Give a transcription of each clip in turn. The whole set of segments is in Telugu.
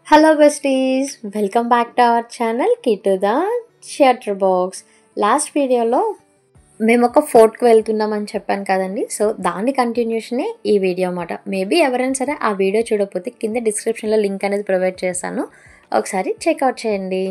Hello besties, welcome back to our channel Key to the Chatterbox. Last వీడియోలో మేము ఒక ఫోర్ట్కి వెళ్తున్నామని చెప్పాను కదండి. సో దాని కంటిన్యూషనే ఈ వీడియో అన్నమాట. మేబీ ఎవరైనా సరే ఆ వీడియో చూడకపోతే కింద డిస్క్రిప్షన్లో లింక్ అనేది ప్రొవైడ్ చేస్తాను, ఒకసారి చెక్అవుట్ చేయండి.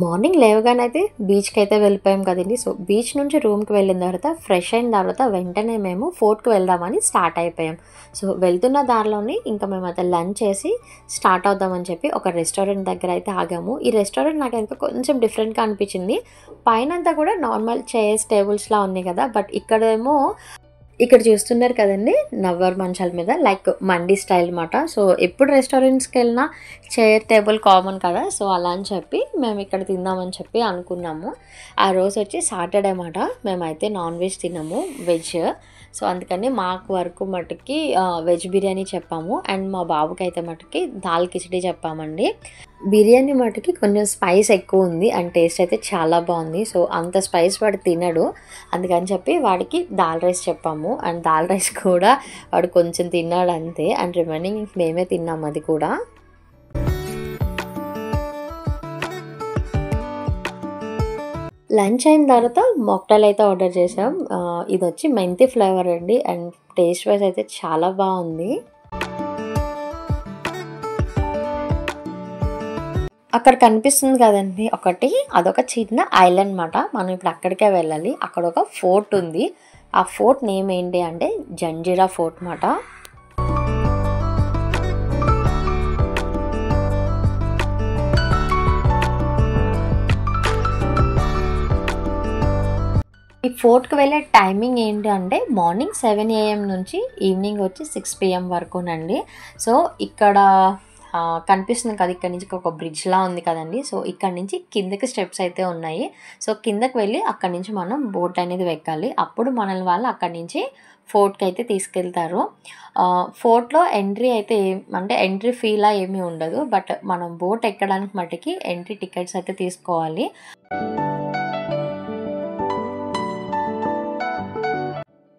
మార్నింగ్ లేవగానే అయితే బీచ్కి అయితే వెళ్ళిపోయాం కదండి. సో బీచ్ నుంచి రూమ్కి వెళ్ళిన తర్వాత ఫ్రెష్ అయిన తర్వాత వెంటనే మేము ఫోర్ట్కి వెళ్దామని స్టార్ట్ అయిపోయాం. సో వెళ్తున్న దారిలోనే ఇంకా మేమైతే లంచ్ చేసి స్టార్ట్ అవుదామని చెప్పి ఒక రెస్టారెంట్ దగ్గర అయితే ఆగాము. ఈ రెస్టారెంట్ నాకు ఎందుకో కొంచెం డిఫరెంట్గా అనిపించింది. పైన అంతా కూడా నార్మల్ చైర్స్ టేబుల్స్లా ఉన్నాయి కదా, బట్ ఇక్కడ చూస్తున్నారు కదండి నవ్వర్ మంచాల మీద లైక్ మండీ స్టైల్ అన్నమాట. సో ఎప్పుడు రెస్టారెంట్స్కి వెళ్ళినా చైర్ టేబుల్ కామన్ కదా, సో అలా అని చెప్పి మేము ఇక్కడ తిందామని చెప్పి అనుకున్నాము. ఆ రోజు వచ్చి సాటర్డే అన్నమాట. మేమైతే నాన్ వెజ్ తిన్నాము, వెజ్. సో అందుకని మాకు వరకు మటుకి వెజ్ బిర్యానీ చెప్పాము, అండ్ మా బాబుకి అయితే మటుకి దాల్ కిచడీ చెప్పామండి. బిర్యానీ మటుకి కొంచెం స్పైస్ ఎక్కువ ఉంది అండ్ టేస్ట్ అయితే చాలా బాగుంది. సో అంత స్పైస్ వాడు తినడు, అందుకని చెప్పి వాడికి దాల్ రైస్ చెప్పాము. అండ్ దాల్ రైస్ కూడా వాడు కొంచెం తిన్నాడు అంతే, అండ్ రిమైనింగ్ మేమే తిన్నాము అది కూడా. లంచ్ అయిన తర్వాత మాక్టైల్ అయితే ఆర్డర్ చేసాం. ఇది వచ్చి మెంతి ఫ్లేవర్ అండి, అండ్ టేస్ట్ వైజ్ అయితే చాలా బాగుంది. అక్కడ కనిపిస్తుంది కదండి ఒకటి, అదొక చిన్న ఐలాండ్ అన్నమాట. మనం ఇప్పుడు అక్కడికే వెళ్ళాలి. అక్కడ ఒక ఫోర్ట్ ఉంది. ఆ ఫోర్ట్ నేమ్ ఏంటి అంటే జంజీరా ఫోర్ట్ అన్నమాట. ఈ ఫోర్ట్కి వెళ్ళే టైమింగ్ ఏంటి అంటే మార్నింగ్ 7 AM నుంచి ఈవినింగ్ వచ్చి 6 PM వరకునండి. సో ఇక్కడ కనిపిస్తుంది కదా, ఇక్కడ నుంచి ఒక బ్రిడ్జ్లా ఉంది కదండి. సో ఇక్కడ నుంచి కిందకి స్టెప్స్ అయితే ఉన్నాయి. సో కిందకి వెళ్ళి అక్కడి నుంచి మనం బోట్ అనేది ఎక్కాలి. అప్పుడు మనల్ని వాళ్ళు అక్కడి నుంచి ఫోర్ట్కి అయితే తీసుకెళ్తారు. ఫోర్ట్లో ఎంట్రీ అయితే అంటే ఎంట్రీ ఫీలా ఏమీ ఉండదు, బట్ మనం బోట్ ఎక్కడానికి మటుకి ఎంట్రీ టికెట్స్ అయితే తీసుకోవాలి.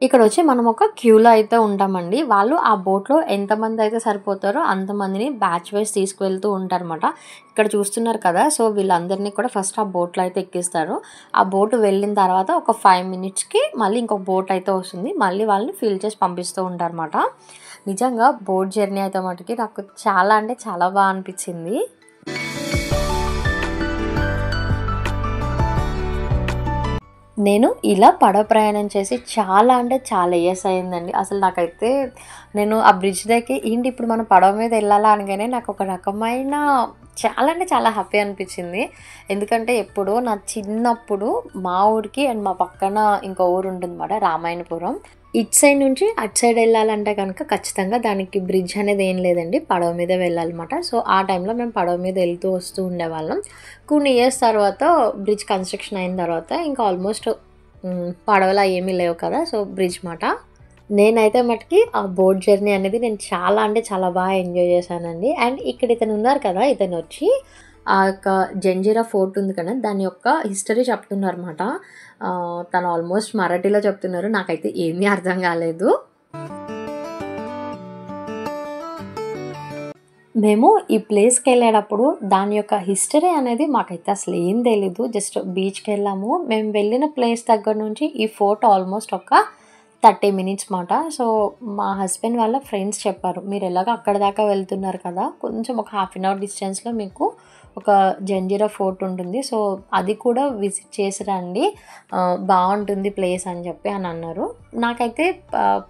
ఇక్కడ వచ్చి మనం ఒక క్యూలో అయితే ఉంటామండి. వాళ్ళు ఆ బోట్లో ఎంతమంది అయితే సరిపోతారో అంతమందిని బ్యాచ్ వైజ్ తీసుకువెళ్తూ ఉంటారన్నమాట. ఇక్కడ చూస్తున్నారు కదా, సో వీళ్ళందరినీ కూడా ఫస్ట్ ఆ బోట్లో అయితే ఎక్కిస్తారు. ఆ బోటు వెళ్ళిన తర్వాత ఒక 5 minutesకి మళ్ళీ ఇంకొక బోట్ అయితే వస్తుంది. మళ్ళీ వాళ్ళని ఫిల్ చేసి పంపిస్తూ ఉంటారన్నమాట. నిజంగా బోట్ జర్నీ అయితే మటుకి నాకు చాలా అంటే చాలా బాగా అనిపించింది. నేను ఇలా పడవ ప్రయాణం చేసి చాలా అంటే చాలా ఇయర్స్ అయిందండి. అసలు నాకైతే నేను ఆ బ్రిడ్జ్ దగ్గర ఏంటి ఇప్పుడు మనం పడవ మీద వెళ్ళాలా అనగానే నాకు ఒక రకమైన చాలా అంటే చాలా హ్యాపీ అనిపించింది. ఎందుకంటే ఎప్పుడో నా చిన్నప్పుడు మా ఊరికి అండ్ మా పక్కన ఇంకో ఊరు ఉంటుందన్నమాట, రామాయణపురం. ఇటు సైడ్ నుంచి అటు సైడ్ వెళ్ళాలంటే కనుక ఖచ్చితంగా దానికి బ్రిడ్జ్ అనేది ఏం లేదండి, పడవ మీద వెళ్ళాలన్నమాట. సో ఆ టైంలో మేము పడవ మీద వెళ్తూ వస్తూ ఉండేవాళ్ళం. కొన్ని ఇయర్స్ తర్వాత బ్రిడ్జ్ కన్స్ట్రక్షన్ అయిన తర్వాత ఇంకా ఆల్మోస్ట్ పడవలా ఏమీ లేవు కదా, సో బ్రిడ్జ్ మాట. నేనైతే మటుకి ఆ బోట్ జర్నీ అనేది నేను చాలా అంటే చాలా బాగా ఎంజాయ్ చేశానండి. అండ్ ఇక్కడ ఇతను ఉన్నారు కదా, ఇతను వచ్చి ఆ యొక్క జంజీరా ఫోర్ట్ ఉంది కదా, దాని యొక్క హిస్టరీ చెప్తున్నారు అన్నమాట. తను ఆల్మోస్ట్ మరాఠీలో చెప్తున్నారు, నాకైతే ఏమీ అర్థం కాలేదు. మేము ఈ ప్లేస్కి వెళ్ళేటప్పుడు దాని యొక్క హిస్టరీ అనేది మాకైతే అసలు ఏం తెలీదు. జస్ట్ బీచ్కి వెళ్ళాము. మేము వెళ్ళిన ప్లేస్ దగ్గర నుంచి ఈ ఫోర్ట్ ఆల్మోస్ట్ ఒక 30 minutes మాట. సో మా హస్బెండ్ వాళ్ళ ఫ్రెండ్స్ చెప్పారు, మీరు ఎలాగో అక్కడ దాకా వెళ్తున్నారు కదా, కొంచెం ఒక 1/2 hour డిస్టెన్స్లో మీకు ఒక జంజీరా ఫోర్ట్ ఉంటుంది, సో అది కూడా విజిట్ చేసి రండి, బాగుంటుంది ప్లేస్ అని చెప్పి అని అన్నారు. నాకైతే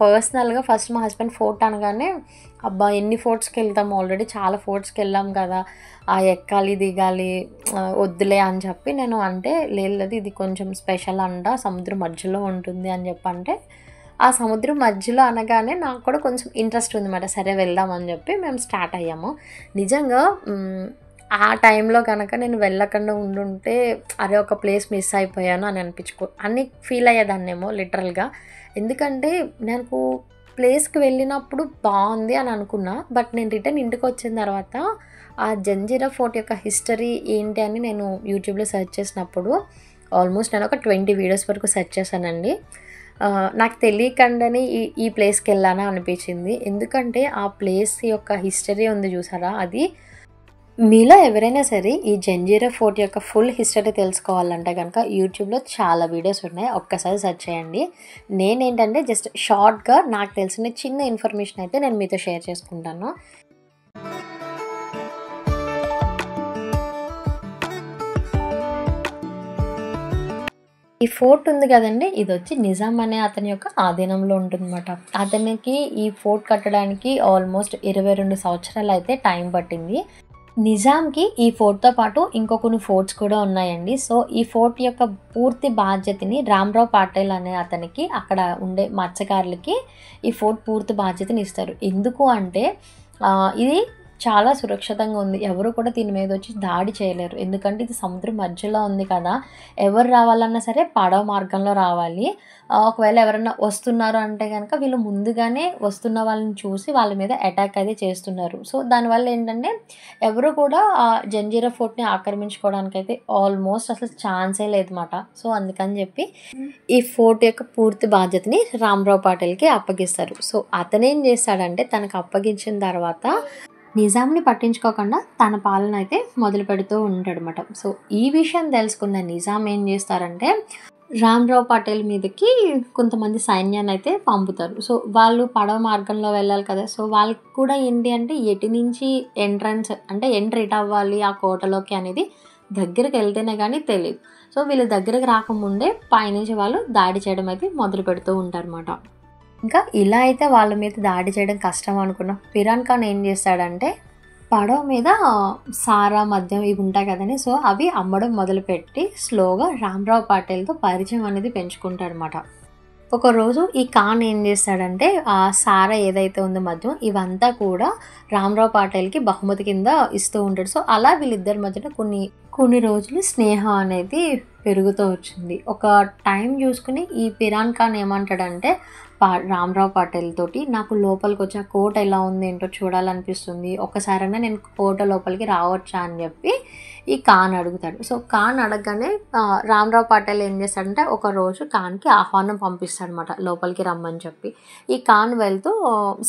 పర్సనల్గా ఫస్ట్ మా హస్బెండ్ ఫోర్ట్ అనగానే అబ్బా ఎన్ని ఫోర్ట్స్కి వెళ్తాం, ఆల్రెడీ చాలా ఫోర్ట్స్కి వెళ్ళాం కదా, ఎక్కాలి దిగాలి వద్దులే అని చెప్పి నేను అంటే లేదు ఇది కొంచెం స్పెషల్ అంట, సముద్రం మధ్యలో ఉంటుంది అని చెప్పంటే ఆ సముద్రం మధ్యలో అనగానే నాకు కూడా కొంచెం ఇంట్రెస్ట్ ఉందన్నమాట. సరే వెళ్దామని చెప్పి మేము స్టార్ట్ అయ్యాము. నిజంగా ఆ టైంలో కనుక నేను వెళ్ళకుండా ఉండుంటే అరే ఒక ప్లేస్ మిస్ అయిపోయాను అని ఫీల్ అయ్యేదాన్నేమో లిటరల్గా. ఎందుకంటే నాకు ప్లేస్కి వెళ్ళినప్పుడు బాగుంది అని అనుకున్నా, బట్ నేను రిటర్న్ ఇంటికి వచ్చిన తర్వాత ఆ జంజీరా ఫోర్ట్ యొక్క హిస్టరీ ఏంటి అని నేను యూట్యూబ్లో సెర్చ్ చేసినప్పుడు ఆల్మోస్ట్ నేను ఒక 20 వీడియోస్ వరకు సెర్చ్ చేశానండి. నాకు తెలియకుండానే ఈ ప్లేస్కి వెళ్ళానా అనిపించింది. ఎందుకంటే ఆ ప్లేస్ యొక్క హిస్టరీ ఉంది చూసారా, అది మీలో ఎవరైనా సరే ఈ జంజీరా ఫోర్ట్ యొక్క ఫుల్ హిస్టరీ తెలుసుకోవాలంటే కనుక యూట్యూబ్లో చాలా వీడియోస్ ఉన్నాయి, ఒక్కసారి సెర్చ్ చేయండి. నేనేంటంటే జస్ట్ షార్ట్గా నాకు తెలిసిన చిన్న ఇన్ఫర్మేషన్ అయితే నేను మీతో షేర్ చేసుకుంటాను. ఈ ఫోర్ట్ ఉంది కదండి, ఇది వచ్చి నిజాం అనే అతని యొక్క ఆధీనంలో ఉంటుందన్నమాట. అతనికి ఈ ఫోర్ట్ కట్టడానికి ఆల్మోస్ట్ 22 సంవత్సరాలు అయితే టైం పట్టింది. నిజాంకి ఈ ఫోర్ట్తో పాటు ఇంకో కొన్ని ఫోర్ట్స్ కూడా ఉన్నాయండి. సో ఈ ఫోర్ట్ యొక్క పూర్తి బాధ్యతని రామరావు పాటిల్ అనే అతనికి, అక్కడ ఉండే మత్స్యకారులకి ఈ ఫోర్ట్ పూర్తి బాధ్యతని ఇస్తారు. ఎందుకు అంటే ఇది చాలా సురక్షితంగా ఉంది, ఎవరు కూడా దీని మీద వచ్చి దాడి చేయలేరు. ఎందుకంటే ఇది సముద్రం మధ్యలో ఉంది కదా, ఎవరు రావాలన్నా సరే పడవ మార్గంలో రావాలి. ఒకవేళ ఎవరైనా వస్తున్నారు అంటే కనుక వీళ్ళు ముందుగానే వస్తున్న వాళ్ళని చూసి వాళ్ళ మీద అటాక్ అయితే చేస్తున్నారు. సో దానివల్ల ఏంటంటే ఎవరు కూడా జంజీరా ఫోర్ట్ని ఆక్రమించుకోవడానికి అయితే ఆల్మోస్ట్ అసలు ఛాన్సే లేదన్నమాట. సో అందుకని చెప్పి ఈ ఫోర్ట్ యొక్క పూర్తి బాధ్యతని రామరావు పాటిల్కి అప్పగిస్తారు. సో అతనేం చేస్తాడంటే తనకు అప్పగించిన తర్వాత నిజాంని పట్టించుకోకుండా తన పాలన అయితే మొదలు పెడుతూ ఉంటాడనమాట. సో ఈ విషయం తెలుసుకున్న నిజాం ఏం చేస్తారంటే రామరావు పాటిల్ మీదకి కొంతమంది సైన్యాన్ని అయితే పంపుతారు. సో వాళ్ళు పడవ మార్గంలో వెళ్ళాలి కదా, సో వాళ్ళకి కూడా ఏంటి అంటే ఎటు నుంచి ఎంట్రీ అవ్వాలి ఆ కోటలోకి అనేది దగ్గరికి వెళ్తేనే కానీ తెలియదు. సో వీళ్ళు దగ్గరకు రాకముందే పైనుంచి వాళ్ళు దాడి చేయడం అయితే మొదలు పెడుతూ ఉంటారన్నమాట. ఇంకా ఇలా అయితే వాళ్ళ మీద దాడి చేయడం కష్టం అనుకున్న పిరాన్ ఖాన్ ఏం చేస్తాడంటే పడవ మీద సారా, మద్యం ఇవి ఉంటాయి కదండి, సో అవి అమ్మడం మొదలుపెట్టి స్లోగా రామరావు పాటిల్తో పరిచయం అనేది పెంచుకుంటాడనమాట. ఒకరోజు ఈ ఖాన్ ఏం చేస్తాడంటే ఆ సారా ఏదైతే ఉందో మద్యం ఇవంతా కూడా రామరావు పాటిల్కి బహుమతి కింద ఇస్తూ ఉంటాడు. సో అలా వీళ్ళిద్దరి మధ్యన కొన్ని రోజులు స్నేహం అనేది పెరుగుతూ వచ్చింది. ఒక టైం చూసుకుని ఈ పిరాన్ ఖాన్ ఏమంటాడంటే రామరావు పాటిల్ తోటి, నాకు లోపలికి వచ్చి ఆ కోట ఎలా ఉంది ఏంటో చూడాలనిపిస్తుంది, ఒక్కసారైనా నేను కోట లోపలికి రావచ్చా అని చెప్పి ఈ ఖాన్ అడుగుతాడు. సో ఖాన్ అడగగానే రామరావు పాటిల్ ఏం చేస్తాడంటే ఒక రోజు ఖాన్కి ఆహ్వానం పంపిస్తాడు అనమాట, లోపలికి రమ్మని చెప్పి. ఈ ఖాన్ వెళ్తూ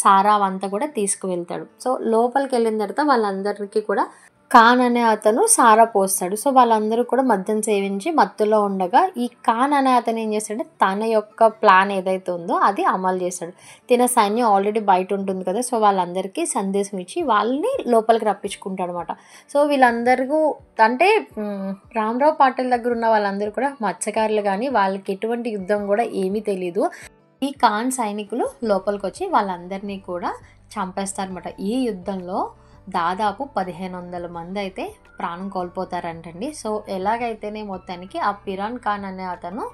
సారా అంతా కూడా తీసుకువెళ్తాడు. సో లోపలికి వెళ్ళిన తర్వాత వాళ్ళందరికీ కూడా ఖాన్ అనే అతను సారా పోస్తాడు. సో వాళ్ళందరూ కూడా మద్యం సేవించి మత్తులో ఉండగా ఈ ఖాన్ అనే అతను ఏం చేస్తాడంటే తన యొక్క ప్లాన్ ఏదైతే ఉందో అది అమలు చేస్తాడు. తిన సైన్యం ఆల్రెడీ బయట ఉంటుంది కదా, సో వాళ్ళందరికీ సందేశం ఇచ్చి వాళ్ళని లోపలికి రప్పించుకుంటాడు అనమాట. సో వీళ్ళందరూ అంటే రామరావు పాటిల్ దగ్గర ఉన్న వాళ్ళందరూ కూడా మత్స్యకారులు, కానీ వాళ్ళకి ఎటువంటి యుద్ధం కూడా ఏమీ తెలీదు. ఈ ఖాన్ సైనికులు లోపలికి వచ్చి వాళ్ళందరినీ కూడా చంపేస్తారనమాట. ఈ యుద్ధంలో దాదాపు 1500 మంది అయితే ప్రాణం కోల్పోతారంటండి. సో ఎలాగైతేనే మొత్తానికి ఆ పిరాన్ ఖాన్ అనే అతను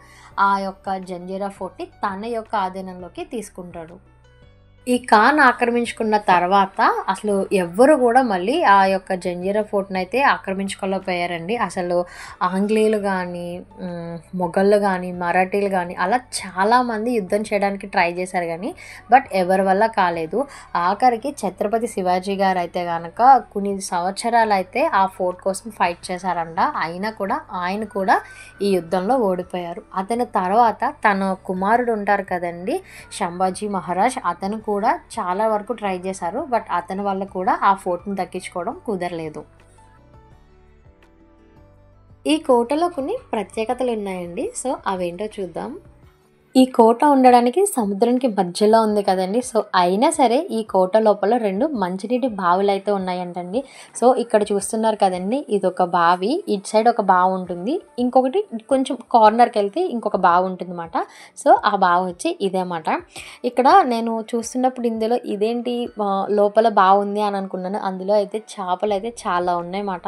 ఆ యొక్క జంజీరా ఫోర్ట్ని తన యొక్క ఆధీనంలోకి తీసుకుంటాడు. ఈ ఖాన్ ఆక్రమించుకున్న తర్వాత అసలు ఎవ్వరు కూడా మళ్ళీ ఆ యొక్క జంజీరా ఫోర్ట్ని అయితే ఆక్రమించుకోలేకపోయారండి. అసలు ఆంగ్లేయులు కానీ, మొఘళ్ళు కానీ, మరాఠీలు కానీ అలా చాలామంది యుద్ధం చేయడానికి ట్రై చేశారు కానీ బట్ ఎవరి వల్ల కాలేదు. ఆఖరికి ఛత్రపతి శివాజీ గారు అయితే కనుక కొన్ని సంవత్సరాలు అయితే ఆ ఫోర్ట్ కోసం ఫైట్ చేశారంట. అయినా కూడా ఆయన కూడా ఈ యుద్ధంలో ఓడిపోయారు. అతని తర్వాత తన కుమారుడు ఉంటారు కదండి సంభాజీ మహారాజ్, అతను కూడా చాలా వరకు ట్రై చేశారు బట్ అతని వల్ల కూడా ఆ ఫోర్ట్ని దక్కించుకోవడం కుదరలేదు. ఈ కోటలో కొన్ని ప్రత్యేకతలు ఉన్నాయండి. సో అవేంటో చూద్దాం. ఈ కోట ఉండడానికి సముద్రానికి మధ్యలో ఉంది కదండి, సో అయినా సరే ఈ కోట లోపల 2 మంచినీటి బావులు అయితే ఉన్నాయంటండి. సో ఇక్కడ చూస్తున్నారు కదండి, ఇది ఒక బావి, ఇటు సైడ్ ఒక బావి ఉంటుంది, ఇంకొకటి కొంచెం కార్నర్కి వెళ్తే ఇంకొక బావి ఉంటుంది అన్నమాట. సో ఆ బావి వచ్చి ఇదేమాట. ఇక్కడ నేను చూస్తున్నప్పుడు ఇందులో ఇదేంటి లోపల బావి ఉంది అని అనుకున్నాను, అందులో అయితే చేపలు అయితే చాలా ఉన్నాయన్నమాట.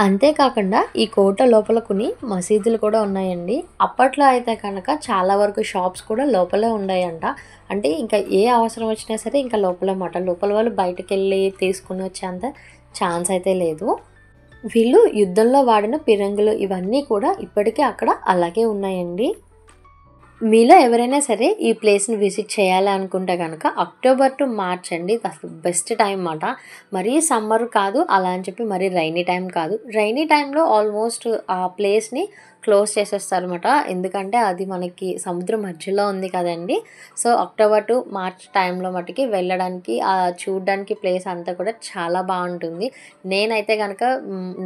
అంతేకాకుండా ఈ కోట లోపల కొన్ని మసీదులు కూడా ఉన్నాయండి. అప్పట్లో అయితే కనుక చాలా వరకు షాప్స్ కూడా లోపలే ఉన్నాయంట. అంటే ఇంకా ఏ అవసరం వచ్చినా సరే ఇంకా లోపల వాళ్ళు బయటకు వెళ్ళి తీసుకుని వచ్చేంత ఛాన్స్ అయితే లేదు. వీళ్ళు యుద్ధంలో వాడిన పిరంగులు ఇవన్నీ కూడా ఇప్పటికీ అక్కడ అలాగే ఉన్నాయండి. మీలో ఎవరైనా సరే ఈ ప్లేస్‌ని విజిట్ చేయాలి అనుకుంటే గనక అక్టోబర్ టు మార్చ్ అండి. అసలు బెస్ట్ టైం మాట. మరీ సమ్మర్ కాదు, అలా అని చెప్పి మరీ రైనీ టైం కాదు. రైనీ టైంలో ఆల్మోస్ట్ ఆ ప్లేస్‌ని క్లోజ్ చేసేస్తారనమాట. ఎందుకంటే అది మనకి సముద్రం మధ్యలో ఉంది కదండీ! సో, అక్టోబర్ టు మార్చ్ టైంలో మటికి వెళ్ళడానికి చూడ్డానికి ప్లేస్ అంతా కూడా చాలా బావుంటుంది. నేనైతే గనక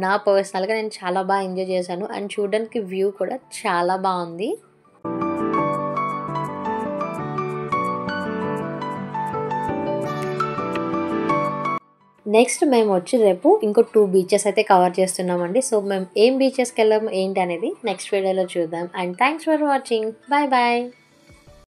నా పర్సనల్‌గా నేను చాలా ఎంజాయ్ చేశాను. అండ్ చూడ్డానికి వ్యూ కూడా చాలా బావుంది. నెక్స్ట్ మేమొచ్చి రేపు ఇంకో 2 బీచెస్ అయితే కవర్ చేస్తున్నామండి. సో, మేము ఏం బీచెస్‌కెళ్ళాము ఏంటి అనేది నెక్స్ట్ వీడియోలో చూద్దాం. And thanks for watching. Bye bye.